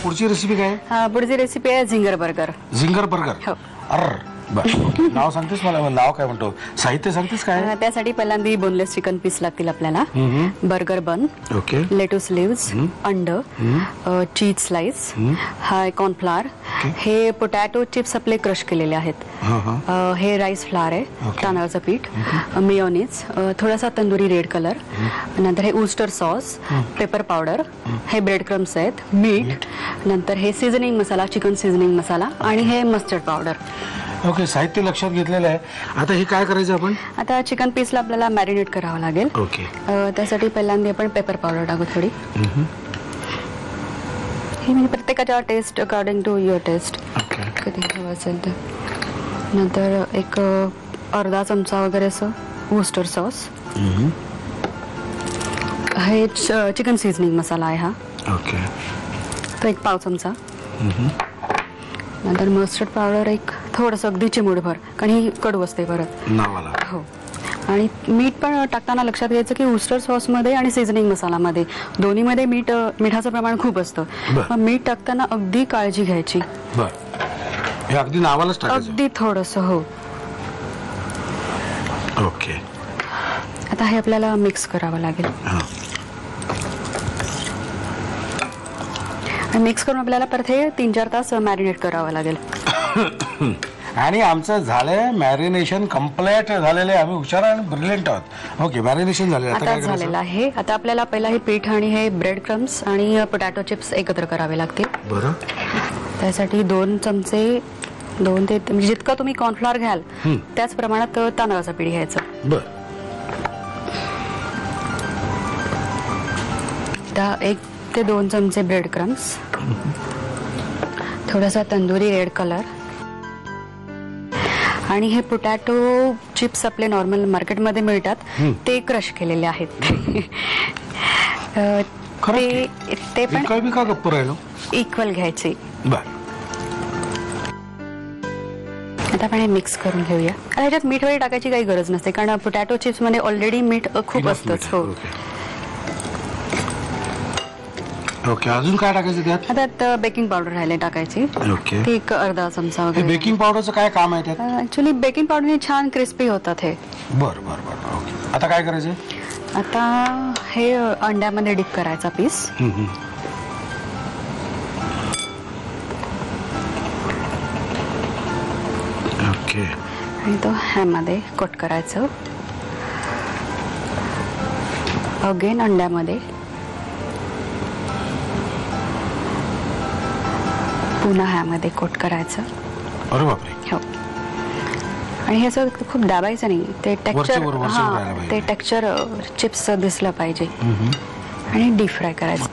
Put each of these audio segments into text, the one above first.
पुढची रेसिपी काय? पुढची रेसिपी आहे झिंगर बर्गर. झिंगर बर्गर. हो. अर बरं, नाव सांगतेस मला? नाव काय म्हणतो? साहित्य सांगतेस काय? त्यासाठी पहिल्यांदा बोनलेस चिकन पीस लागतील आपल्याला. Burger bun, okay, lettuce lives, अंड, चीज स्लाइस, हा कॉर्नफ्लावर, हे पोटॅटो चिप्स आपले क्रश केलेले आहेत, हे राईस फ्लावर आहे, तांदळाचं पीठ, मेयोनीज, थोडासा तंदुरी रेड कलर, नंतर हे उस्टर सॉस, पेपर पावडर, हे ब्रेड क्रम्स आहेत, मीठ, नंतर हे सीझनिंग मसाला, चिकन सीझनिंग मसाला, आणि हे मस्टर्ड पावडर. ओके, साहित्य लक्षात घेतलेलं आहे. आता हे काय करायचं आपण? आता चिकन पीसला आपल्याला मॅरिनेट करावं लागेल. ओके, त्यासाठी पहिल्यांदा आपण पेपर पावडर टाकू थोडी. ही म्हणजे प्रत्येकाच्या taste according to your taste कधी हवं असेल तर. नंतर एक अर्धा चमचा वगैरे असं वुस्टर सॉस, हे चिकन सीझनिंग मसाला आहे हा. ओके, तो एक पाव चमचा. नंतर मस्टर्ड पावडर एक थोडंसं, अगदी चिमूटभर, कारण ही कडू असते परत नावाला. हो. आणि मीठ पण टाकताना लक्षात घ्यायचं की उस्टर सॉसमध्ये आणि सीझनिंग मसालामध्ये दोन्हीमध्ये मिठाचं प्रमाण खूप असतं. पण मीठ टाकताना अगदी काळजी घ्यायची. बरं, हे अगदी नावालाच टाकायचं? अगदी थोडंसं. हो. ओके, आता हे आपल्याला मिक्स करावं लागेल. मिक्स करून आपल्याला परत हे 3-4 तास मॅरिनेट करावं लागेल. आणि आमचं झालंय मॅरिनेशन कम्प्लीट झालेलं आहे. आम्ही हुशार आणि ब्रिलियंट आहोत. ओके, मॅरिनेशन झाले. आता झालेलं आहे. आता आपल्याला पहिला हे पीठ आणि हे ब्रेड क्रम्स आणि पोटॅटो चिप्स एकत्र करावे लागतील. बरं, त्यासाठी 2 चमचे, 2 ते म्हणजे जितकं तुम्ही कॉर्नफ्लॉवर घ्याल त्याच प्रमाणात तांदळाचं पीठ घ्यायचं. बरं, 1 ते 2 चमचे ब्रेड क्रम्स, थोडासा तंदुरी रेड कलर, आणि हे पोटॅटो चिप्स आपले नॉर्मल मार्केटमध्ये मिळतात ते क्रश केलेले आहेत. ते पण का गप्प राहिलो? इक्वल घ्यायचे. बरं, आता आपण हे मिक्स करून घेऊया. आता ह्याच्यात मीठ वगैरे टाकायची काही गरज नसते, कारण पोटॅटो चिप्स मध्ये ऑलरेडी मीठ खूप असतंच. हो. ओके, अजून काय टाकायचं त्यात? आता बेकिंग पावडर राहिले टाकायची. ओके, ती एक अर्धा चमचा वगैरे. बेकिंग पावडरचं काय काम आहे त्यात? ऍक्च्युली बेकिंग पावडरने छान क्रिस्पी होतात हे. बरं बरं बरं, ओके. आता काय करायचं? आता हे अंड्यामध्ये डिप करायचा पीस. ओके, आणि तो ह्यामध्ये कोट करायचं. अगेन अंड्यामध्ये, पुन्हा ह्यामध्ये कोट करायचं. अरे बापरे. हो. आणि हे असं खूप दाबायचं नाही, ते टेक्स्चर, ते टेक्स्चर चिप्स दिसलं पाहिजे. आणि डीप फ्राय करायचं.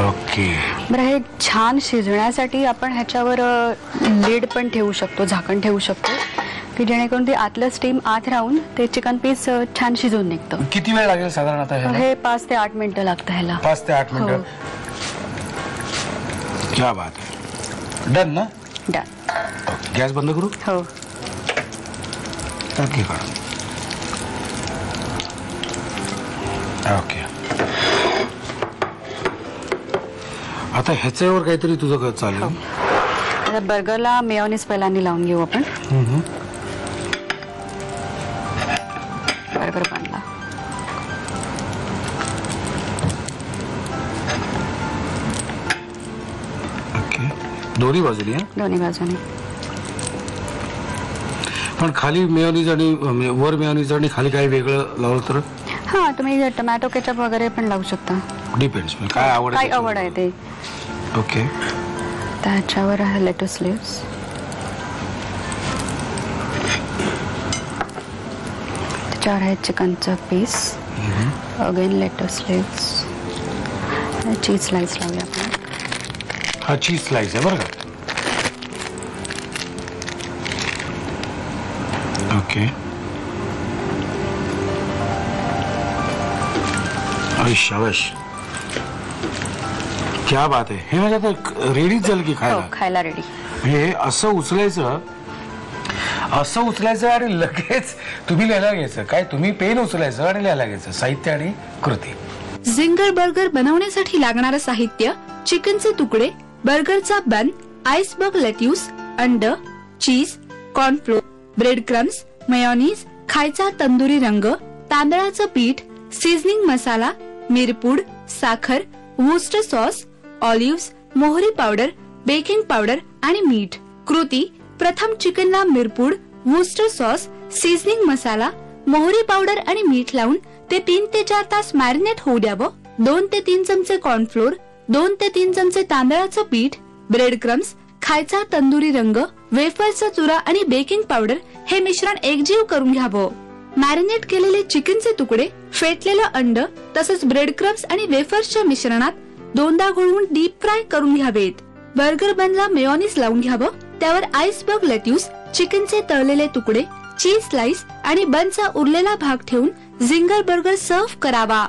ओके, बरं, हे छान शिजण्यासाठी आपण ह्याच्यावर लीड पण ठेवू शकतो, झाकण ठेवू शकतो, की जेणेकरून ते आतलं स्टीम आत राहून ते चिकन पीस छान शिजून निघतं. किती वेळ लागेल साधारण? आता हे 5 ते 8 मिनिटं लागतं ह्याला. 5 ते 8 मिनिटं. क्या बात आहे. डन ना? डन. गॅस बंद करू? हो. ओके, काढून. ओके, आता ह्याच्यावर काहीतरी तुझं चालेल. आता बर्गरला मेयोनीज पहिल्यांदा लावून घेऊ आपण. बर्गर बनला. ओके, दोन्ही बाजूनी? दोन्ही बाजूने. पण खाली मेयोनीज आणि वर मेयोनीज आणि खाली काही वेगळं लावलं तर? हा, तुम्ही टोमॅटो केचप वगैरे पण लावू शकता. डिपेंड्स, काय आवड आहे ते. ओके, त्याच्यावर लेटूस लिव्स, त्याच्यावर आहे चिकनचं piece, again lettuce leaves, cheese slice लावूया आपण. हा चीज स्लाइस आहे बरं का. ओके, शाबाश, क्या बात आहे. हे म्हणजे आता रेडीच झालं की खायला? खायला रेडी. हे असं उचलायचं असं उचलायचं आणि लगेच तुम्ही लिहायला घ्यायचं. काय तुम्ही पेन उचलायचं आणि लिहायला घ्यायचं. साहित्य आणि कृती. झिंगर बर्गर बनवण्यासाठी लागणारं साहित्य: चिकनचे तुकडे, बर्गरचा बन, आइसबर्ग लेट्यूस, अंड, चीज, कॉर्नफ्लोअर, ब्रेड क्रम्स, मेयोनीज, खायचा तंदुरी रंग, तांदळाचं पीठ, सीझनिंग मसाला, मिरपूड, साखर, वुस्टर सॉस, ऑलिव्हज, मोहरी पावडर, बेकिंग पावडर आणि मीठ. कृती: प्रथम चिकनला मिरपूड, वुस्टर सॉस, सीझनिंग मसाला, मोहरी पावडर आणि मीठ लावून ते 3 ते 4 तास मॅरिनेट होऊ द्यावं. 2 ते 3 चमचे कॉर्नफ्लोअर, 2 ते 3 चमचे तांदळाचं पीठ, ब्रेड क्रम्स, खायचा तंदुरी रंग, वेफरचा चुरा आणि बेकिंग पावडर हे मिश्रण एकजीव करून घ्यावं. मॅरिनेट केलेले चिकनचे तुकडे, फेटलेलं अंड तसंच ब्रेड क्रम्स आणि वेफर्सच्या मिश्रणात 2दा घोळवून डीप फ्राय करून घ्यावेत. बर्गर बनला मेयोनीज लावून घ्यावं. त्यावर आइसबर्ग लेट्यूस, चिकनचे तळलेले तुकडे, चीज स्लाइस आणि बनचा उरलेला भाग ठेवून झिंगर बर्गर सर्व्ह करावा.